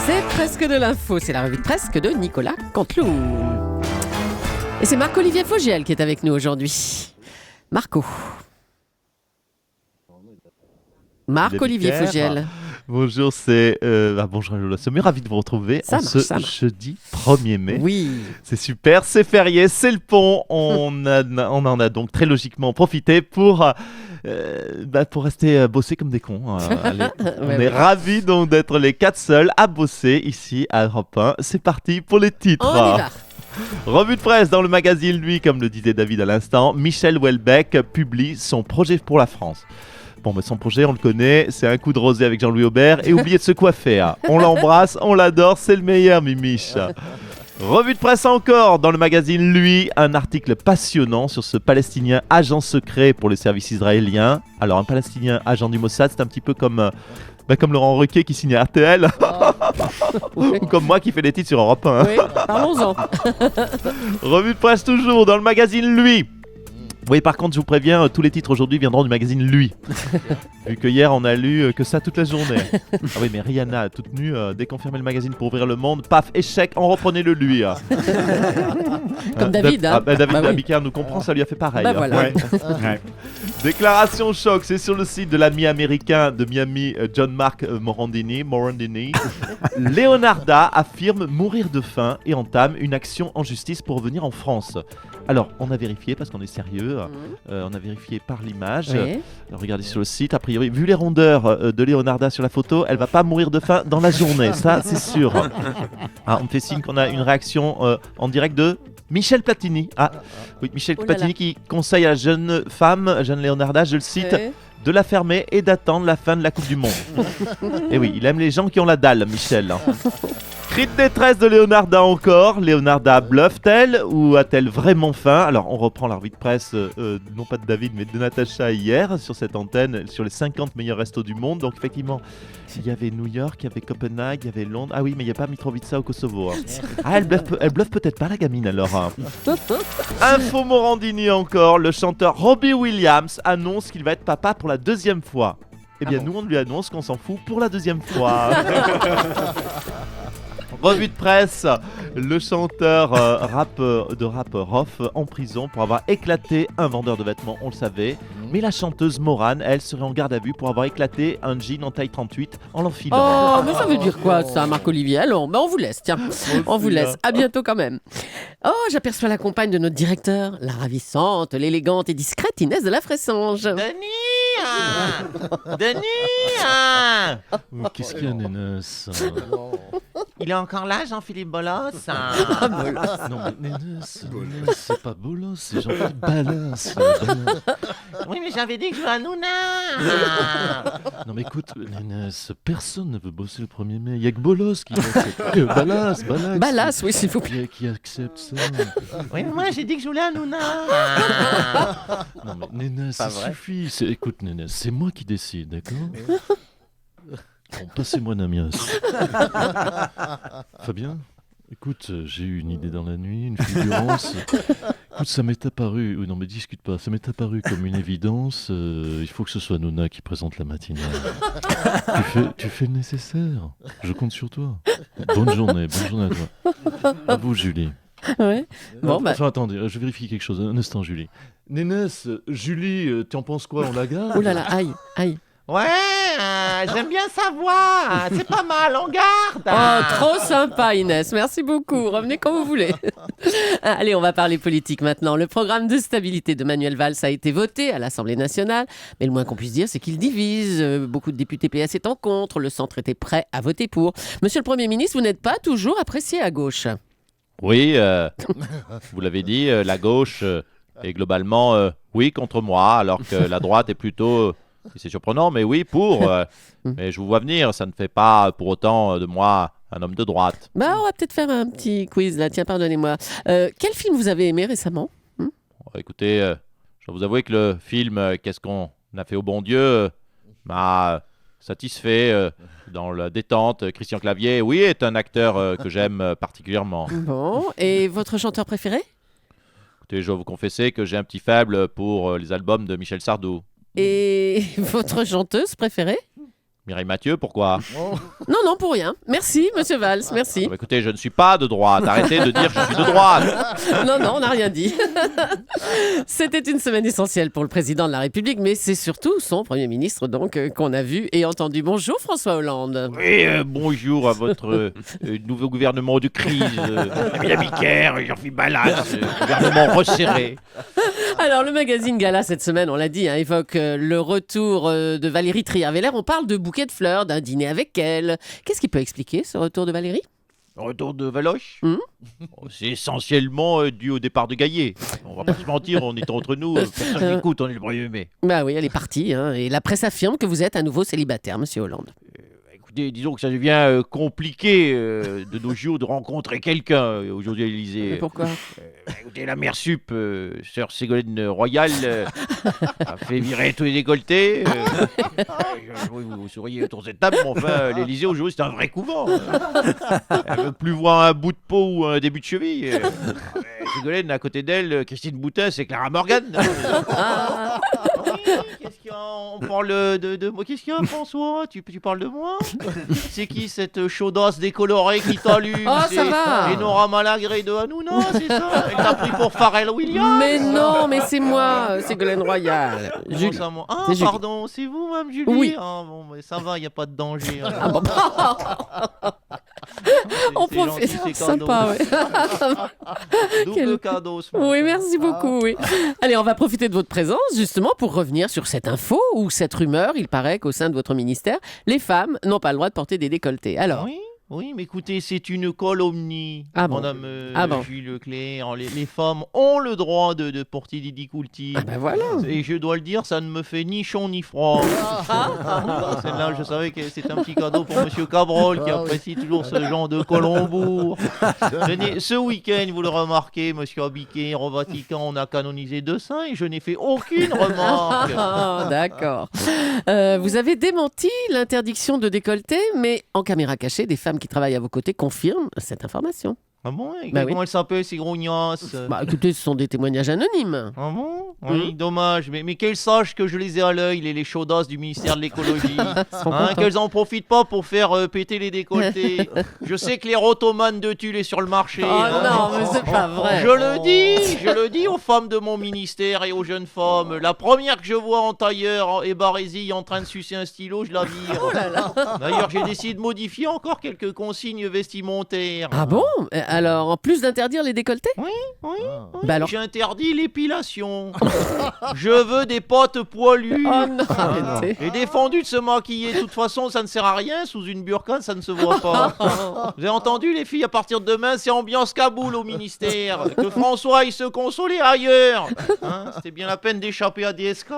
C'est presque de l'info, c'est la revue de presque de Nicolas Canteloup. Et c'est Marc-Olivier Fogiel qui est avec nous aujourd'hui. Marco. Marc-Olivier Fogiel. Bonjour, bonjour Lola Sommet, ravi de vous retrouver Ça ce marche. jeudi 1er mai. Oui. C'est super, c'est férié, c'est le pont. On en a donc très logiquement profité pour rester bosser comme des cons. Allez, on est ravis donc d'être les 4 seuls à bosser ici à Europe 1. C'est parti pour les titres. On y va. Revue de presse dans le magazine, lui, comme le disait David à l'instant, Michel Houellebecq publie son projet pour la France. Bon, son projet, on le connaît, c'est un coup de rosé avec Jean-Louis Aubert et oublier de se coiffer. Hein. On l'embrasse, on l'adore, c'est le meilleur, Mimiche. Revue de presse encore dans le magazine, lui, un article passionnant sur ce Palestinien agent secret pour les services israéliens. Alors, un Palestinien agent du Mossad, c'est un petit peu comme Laurent Ruquier qui signe à RTL, ou comme moi qui fais des titres sur Europe 1. Oui, parlons-en. Revue de presse toujours dans le magazine, lui. Oui, par contre, je vous préviens, tous les titres aujourd'hui viendront du magazine Lui. Vu que hier, on a lu que ça toute la journée. Ah oui, mais Rihanna, toute nue, dès qu'on fermait le magazine pour ouvrir le monde, paf, échec, on reprenait le Lui. Comme David. David oui. Abicard nous comprend, ça lui a fait pareil. Voilà. Ouais. Déclaration choc, c'est sur le site de l'ami américain de Miami, John Mark Morandini. Leonarda affirme mourir de faim et entame une action en justice pour revenir en France. Alors, on a vérifié parce qu'on est sérieux. On a vérifié par l'image. Oui. Regardez sur le site. A priori, vu les rondeurs de Leonarda sur la photo, elle va pas mourir de faim dans la journée. Ça, c'est sûr. On me fait signe qu'on a une réaction en direct de Michel Platini. Oui, Michel Platini qui conseille à la jeune femme, jeune Leonarda, je le cite, de la fermer et d'attendre la fin de la Coupe du Monde. Et oui, il aime les gens qui ont la dalle, Michel. Cri de détresse de Leonarda encore. Leonarda bluffe-t-elle ou a-t-elle vraiment faim? Alors, on reprend la revue de presse, non pas de David, mais de Natacha hier, sur cette antenne, sur les 50 meilleurs restos du monde. Donc, effectivement, il y avait New York, il y avait Copenhague, il y avait Londres. Ah oui, mais il n'y a pas Mitrovica au Kosovo. Elle bluffe peut-être pas, la gamine, alors. Info Morandini encore. Le chanteur Robbie Williams annonce qu'il va être papa pour la 2e fois. Eh bien, nous, on lui annonce qu'on s'en fout pour la 2e fois. Revue de presse, le chanteur rap Rof en prison pour avoir éclaté un vendeur de vêtements, on le savait. Mais la chanteuse Morane, elle, serait en garde à vue pour avoir éclaté un jean en taille 38 en l'enfilant. Oh, mais ça veut dire quoi ça, Marc-Olivier? Alors, on vous laisse, tiens. On vous laisse. À bientôt quand même. Oh, j'aperçois la compagne de notre directeur, la ravissante, l'élégante et discrète Inès de la Fressange. Denis Qu'est-ce qu'il y a, Nénès? Il est encore là, Jean-Philippe Bolos? Non, mais Nénès, c'est pas Bolos, c'est Jean-Philippe Ballas. Oui, mais j'avais dit que je veux un Nouna. Non, mais écoute, Nénès, personne ne veut bosser le 1er mai. Il n'y a que Bolos qui veut. Ballas. Ballas, oui, s'il vous plaît. Qui accepte ça. Oui, mais moi j'ai dit que je voulais un Nouna. Non, mais Nénès, ça suffit. Écoute, Nénès, c'est moi qui décide, d'accord? Bon, passez-moi Namias. Fabien, écoute, j'ai eu une idée dans la nuit, une fulgurance. Écoute, ça m'est apparu. Oui, non, mais discute pas. Ça m'est apparu comme une évidence. Il faut que ce soit Nona qui présente la matinale. tu fais le nécessaire. Je compte sur toi. Bonne journée à toi. À vous, Julie. Ouais. Bon, Enfin, attendez, je vérifie quelque chose. Un instant, Julie. Nénès, Julie, tu en penses quoi? On la garde? Oh là là, aïe. Ouais, j'aime bien sa voix. C'est pas mal, on garde. Oh, trop sympa Inès, merci beaucoup. Revenez quand vous voulez. Allez, on va parler politique maintenant. Le programme de stabilité de Manuel Valls a été voté à l'Assemblée nationale, mais le moins qu'on puisse dire, c'est qu'il divise. Beaucoup de députés PS étant contre, le centre était prêt à voter pour. Monsieur le Premier ministre, vous n'êtes pas toujours apprécié à gauche. Oui, vous l'avez dit, la gauche est globalement oui contre moi, alors que la droite est plutôt... c'est surprenant, mais oui, pour. Mais je vous vois venir, ça ne fait pas pour autant de moi un homme de droite. On va peut-être faire un petit quiz là. Tiens, pardonnez-moi. Quel film vous avez aimé récemment? Écoutez, je dois vous avouer que le film Qu'est-ce qu'on a fait au bon Dieu m'a satisfait dans la détente. Christian Clavier, oui, est un acteur que j'aime particulièrement. Bon, et votre chanteur préféré? Écoutez, je dois vous confesser que j'ai un petit faible pour les albums de Michel Sardou. Et votre chanteuse préférée? Mireille Mathieu, pourquoi? Non, non, pour rien. Merci, monsieur Valls, merci. Écoutez, je ne suis pas de droite. Arrêtez de dire que je suis de droite. Non, non, on n'a rien dit. C'était une semaine essentielle pour le président de la République, mais c'est surtout son Premier ministre donc qu'on a vu et entendu. Bonjour François Hollande. Oui, bonjour à votre nouveau gouvernement de crise. Camilla Biquer, Jean-Philippe Ballas, gouvernement resserré. Alors, le magazine Gala cette semaine, on l'a dit, évoque le retour de Valérie Trierweiler. On parle de bouquet de fleurs, d'un dîner avec elle. Qu'est-ce qui peut expliquer ce retour de Valérie? Retour de Valoche. C'est essentiellement dû au départ de Gaillet. On va pas se mentir, on est entre nous. Personne n'écoute, on est le 1er mai. Bah oui, elle est partie. Et la presse affirme que vous êtes à nouveau célibataire, monsieur Hollande. Écoutez, disons que ça devient compliqué de nos jours de rencontrer quelqu'un aujourd'hui à l'Élysée. Mais pourquoi? Écoutez, la mère sup, sœur Ségolène Royal, a fait virer tous les décolletés. Oui, vous souriez autour de cette table, mais enfin, l'Élysée aujourd'hui, c'est un vrai couvent. Elle veut plus voir un bout de peau ou un début de cheville. Ségolène, à côté d'elle, Christine Boutin, c'est Clara Morgan. Qu'est-ce qu'il y a? On parle de moi. Qu'est-ce qu'il y a, François? Tu parles de moi? C'est qui cette chaudasse décolorée qui t'allume? Oh, ça va. Et Nora Malagré de Hanouna, c'est ça? Elle t'a pris pour Pharrell Williams? Mais non, mais c'est moi, Ségolène Royal. Comment Julie. ça, moi? Ah, C'est Julie. pardon, c'est vous, Mme Julie? Oui. Ah, bon, mais ça va, il n'y a pas de danger. Hein. Ah bon. On C'est profite, gentil, c'est sympa, cadeau. ouais. Double Quel- cadeau, ce Oui, matin. merci beaucoup. Oui. Allez, on va profiter de votre présence justement pour revenir sur cette info ou cette rumeur. Il paraît qu'au sein de votre ministère, les femmes n'ont pas le droit de porter des décolletés. Alors, Oui, mais écoutez, c'est une calomnie, Ah bon? Madame Ah bon? Jules Leclerc. Les femmes ont le droit de porter des décolletés. ah ben voilà. Et je dois le dire, ça ne me fait ni chaud ni froid. Celle-là, je savais que c'est un petit cadeau pour Monsieur Cabrol qui apprécie toujours ce genre de calembour. Ce week-end, vous le remarquez, Monsieur Abiquet, au Vatican, on a canonisé 2 saints et je n'ai fait aucune remarque. Ah, d'accord. Vous avez démenti l'interdiction de décolleté, mais en caméra cachée, des femmes qui travaillent à vos côtés confirment cette information. Ah bon? Et Bah comment oui. elle s'appelle, ces grognasses? Bah écoutez, ce sont des témoignages anonymes. Ah bon? Oui, dommage. Mais qu'elles sachent que je les ai à l'œil, les chaudasses du ministère de l'écologie. Sont contents. Qu'elles en profitent pas pour faire péter les décolletés. Je sais que les rotomanes de Tulle est sur le marché. Oh non, mais c'est pas vrai. Je le dis aux femmes de mon ministère et aux jeunes femmes. La première que je vois en tailleur et barésie en train de sucer un stylo, je la vire. D'ailleurs, j'ai décidé de modifier encore quelques consignes vestimentaires. Ah bon? Alors, en plus d'interdire les décolletés? Oui. Bah alors- J'interdis l'épilation. Je veux des potes poilus. Oh non, arrêtez. Et défendu de se maquiller. De toute façon, ça ne sert à rien. Sous une burqa, ça ne se voit pas. Vous avez entendu, les filles, à partir de demain, c'est ambiance Kaboul au ministère. Que François, il se consolait ailleurs. C'était bien la peine d'échapper à DSK.